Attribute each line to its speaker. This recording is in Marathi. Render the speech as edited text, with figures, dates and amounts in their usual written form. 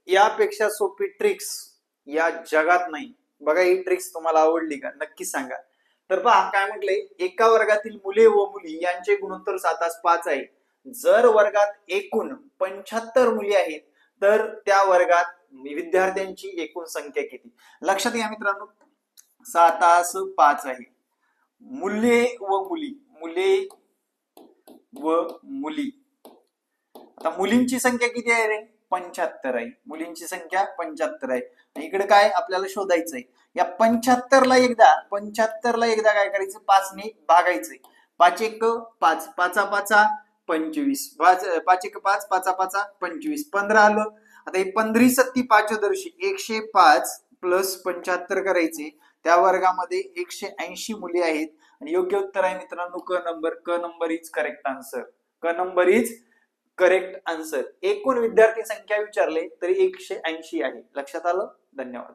Speaker 1: यापेक्षा सोपी ट्रिक्स या जगात नाही. बघा ही ट्रिक्स तुम्हाला आवडली का नक्की सांगा. तर पहा काय म्हटलंय, एका वर्गातील मुले व मुली यांचे गुणोत्तर 7:5 आहे. जर वर्गात एकूण 75 मुली आहेत तर त्या वर्गात विद्यार्थ्यांची एकूण संख्या किती. लक्षात घ्या मित्रांनो, 7:5 आहे. मुले व मुली, मुले व मुली. आता मुलींची संख्या किती आहे रे, 75 आहे. मुलींची संख्या 75 आहे. इकडे काय आपल्याला शोधायचंय, या 75ला एकदा काय करायचं, 5 ने भागायचंय. 5 एक 5, 5 5 25, 5 एक 5, 5 5 25, 15 आलं. आता हे 15 सत्ती पाचदर्शी 105 प्लस 75 करायचे. त्या वर्गामध्ये 180 मुली आहेत आणि योग्य उत्तर आहे मित्रांनो क नंबर. क नंबर इज करेक्ट आन्सर. क नंबर इज करेक्ट आन्सर. एकूण विद्यार्थी संख्या विचारले तरी 180 आहे. लक्षात आलं. धन्यवाद.